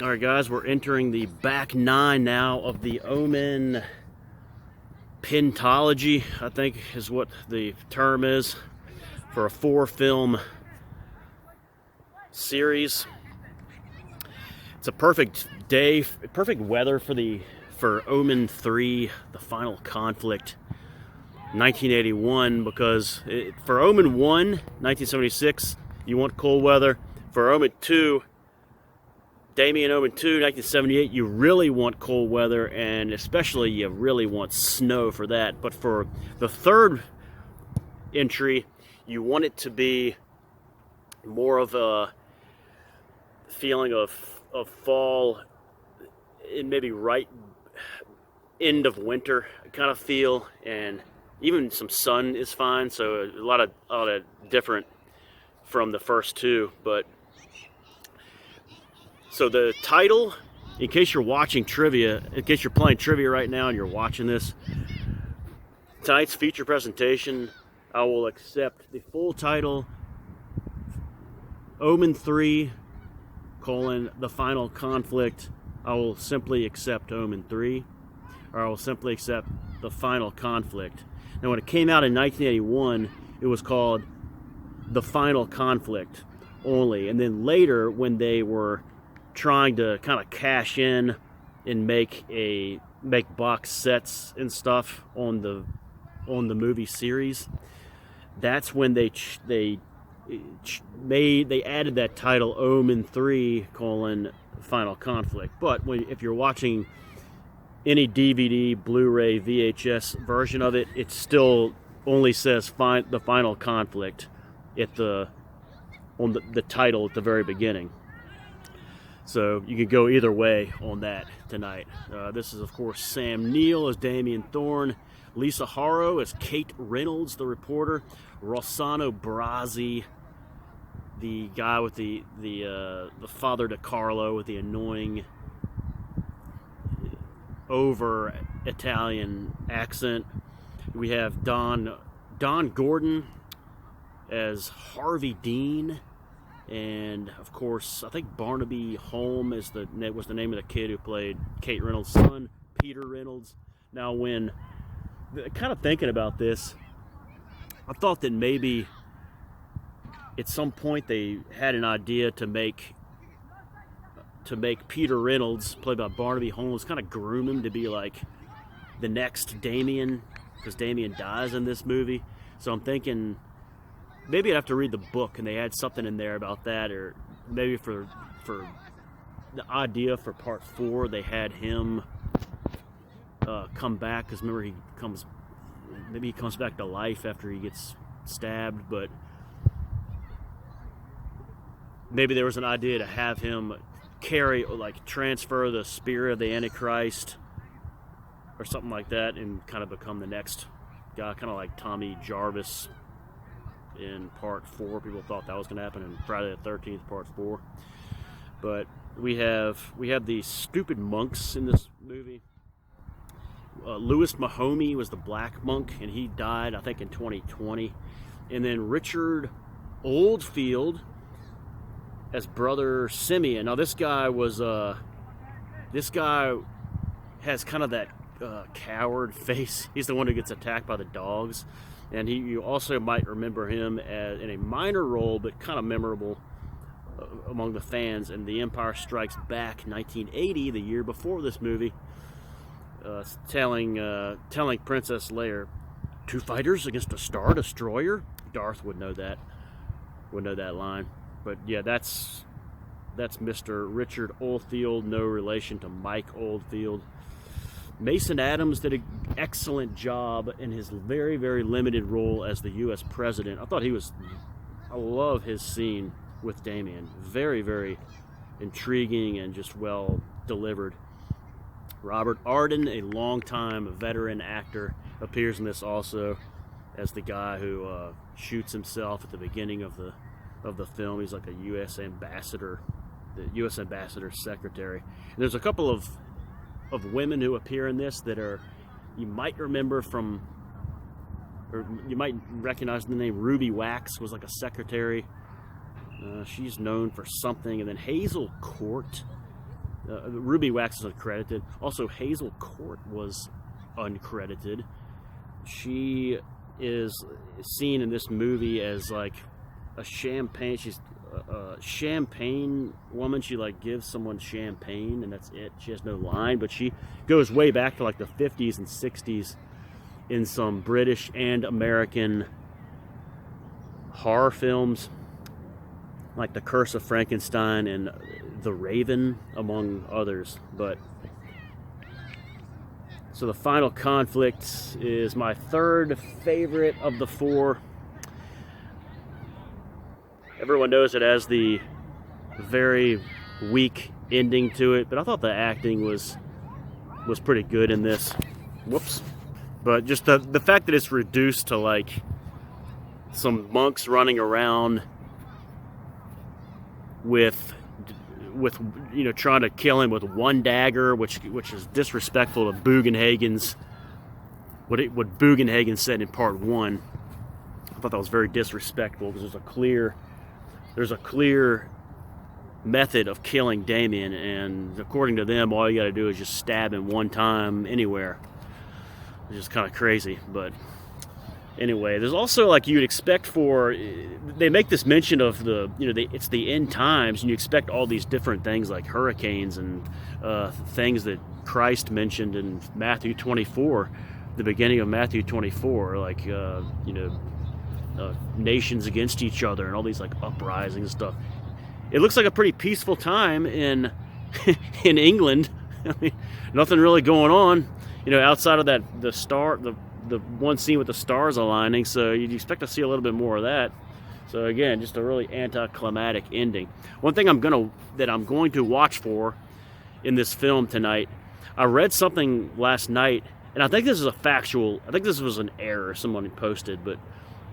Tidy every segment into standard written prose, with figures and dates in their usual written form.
Alright guys, we're entering the back nine now of the Omen pentology, I think is what the term is, for a 4-film series. It's a perfect day, perfect weather for Omen 3, the final conflict, 1981, because for Omen 1, 1976, you want cold weather. For Omen 2, Damien Omen II, 1978, you really want cold weather, and especially you really want snow for that. But for the third entry, you want it to be more of a feeling of fall, and maybe right end of winter kind of feel, and even some sun is fine. So a lot of different from the first two, but. So the title, in case you're watching trivia, in case you're playing trivia right now and you're watching this, tonight's feature presentation, I will accept the full title, Omen 3, the final conflict. I will simply accept Omen 3, or I will simply accept the final conflict. Now when it came out in 1981, it was called the final conflict only. And then later, when they were trying to kind of cash in and make box sets and stuff on the movie series, that's when they added that title, Omen 3, final conflict. But if you're watching any DVD, Blu-ray, VHS version of it, it still only says the final conflict on the title at the very beginning. So you could go either way on that tonight. This is, of course, Sam Neill as Damien Thorne, Lisa Haro as Kate Reynolds, the reporter, Rossano Brazzi, the guy with the Father DiCarlo with the annoying over Italian accent. We have Don Gordon as Harvey Dean. And of course, I think Barnaby Holm was the name of the kid who played Kate Reynolds' son, Peter Reynolds. Now, when kind of thinking about this, I thought that maybe at some point they had an idea to make Peter Reynolds, played by Barnaby Holmes, kind of groom him to be like the next Damien, because Damien dies in this movie. So I'm thinking maybe I'd have to read the book, and they had something in there about that, or maybe for the idea for part 4, they had him come back, because remember maybe he comes back to life after he gets stabbed, but maybe there was an idea to have him transfer the spirit of the Antichrist or something like that, and kind of become the next guy, kind of like Tommy Jarvis in part 4. People thought that was going to happen in Friday the 13th, part 4. But we have these stupid monks in this movie. Louis Mahomey was the black monk, and he died, I think, in 2020. And then Richard Oldfield as Brother Simeon. Now this guy has kind of that coward face. He's the one who gets attacked by the dogs. And you also might remember him in a minor role, but kind of memorable among the fans in The Empire Strikes Back, 1980, the year before this movie, telling Princess Leia, 2 fighters against a Star Destroyer. Darth would know that line. But yeah, that's Mr. Richard Oldfield, no relation to Mike Oldfield. Mason Adams did an excellent job in his very, very limited role as the U.S. president. I love his scene with Damien. Very, very intriguing and just well delivered. Robert Arden, a longtime veteran actor, appears in this also as the guy who shoots himself at the beginning of the film. He's like a U.S. ambassador, the U.S. ambassador's secretary. And there's a couple of women who appear in this that you might remember from, or you might recognize the name. Ruby Wax was like a secretary. She's known for something. And then Hazel Court Ruby Wax is uncredited. Also, Hazel Court was uncredited. She is seen in this movie as like a champagne. She's a champagne woman. She like gives someone champagne, and that's it. She has no line, but she goes way back to like the 50s and 60s in some British and American horror films, like The Curse of Frankenstein and The Raven, among others. But so the final conflict is my third favorite of the four. Everyone knows it has the very weak ending to it, but I thought the acting was pretty good in this. Whoops. But just the fact that it's reduced to like some monks running around with trying to kill him with one dagger, which is disrespectful to Bugenhagen's what Bugenhagen said in part 1. I thought that was very disrespectful, because there's a clear method of killing Damien, and according to them, all you got to do is just stab him one time anywhere. It's just kind of crazy. But anyway, there's also, like you'd expect they make this mention of it's the end times, and you expect all these different things like hurricanes and things that Christ mentioned in Matthew 24, the beginning of Matthew 24, like nations against each other and all these like uprisings and stuff. It looks like a pretty peaceful time in in England. I mean, nothing really going on, outside of the one scene with the stars aligning, so you'd expect to see a little bit more of that. So again, just a really anticlimactic ending. One thing I'm going to watch for in this film tonight, I read something last night, and I think this is I think this was an error someone posted, but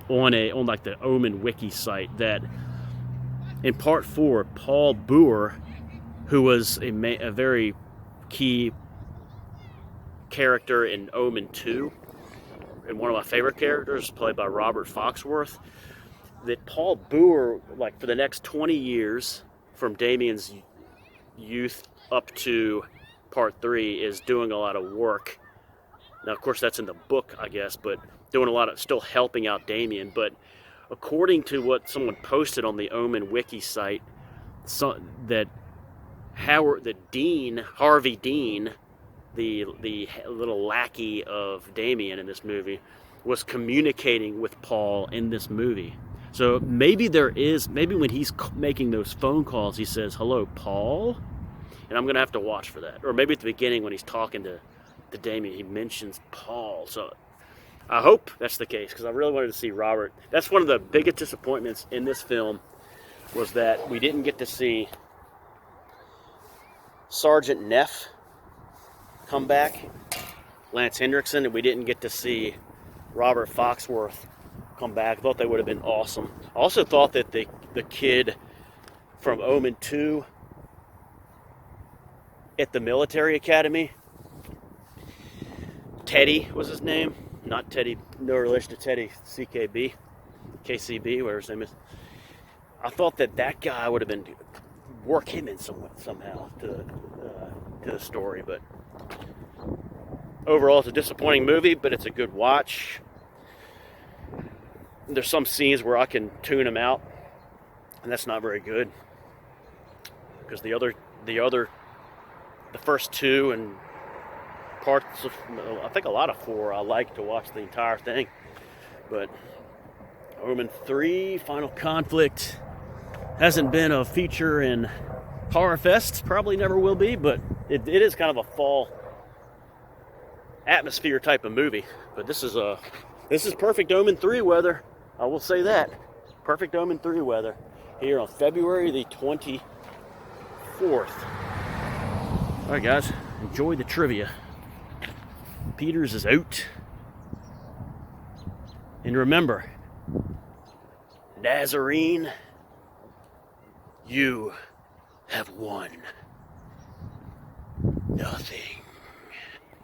on like the Omen wiki site, that in part 4, Paul Boer, who was a very key character in Omen 2, and one of my favorite characters, played by Robert Foxworth, that Paul Boer, like for the next 20 years, from Damien's youth up to part 3, is doing a lot of work. Now, of course, that's in the book, I guess, but doing a lot of, still helping out Damien. But according to what someone posted on the Omen wiki site, that Harvey Dean, the little lackey of Damien in this movie, was communicating with Paul in this movie. So maybe when he's making those phone calls, he says, "Hello, Paul," and I'm gonna have to watch for that. Or maybe at the beginning when he's talking to Damien, he mentions Paul. So I hope that's the case, because I really wanted to see Robert. That's one of the biggest disappointments in this film, was that we didn't get to see Sergeant Neff come back, Lance Hendrickson, and we didn't get to see Robert Foxworth come back. I thought they would have been awesome. I also thought that the kid from Omen 2 at the military academy, Teddy was his name, not Teddy, no relation to Teddy KCB, whatever his name is. I thought that guy would have been work him in somehow to the story, but overall it's a disappointing movie, but it's a good watch. There's some scenes where I can tune them out, and that's not very good, because the first 2 and parts of, I think a lot of 4, I like to watch the entire thing. But Omen 3, Final Conflict, hasn't been a feature in Horror Fest, probably never will be, but it is kind of a fall atmosphere type of movie. But this is perfect Omen 3 weather, I will say that. Perfect Omen 3 weather here on February the 24th. Alright guys, enjoy the trivia. Peters is out. And remember, Nazarene, you have won nothing.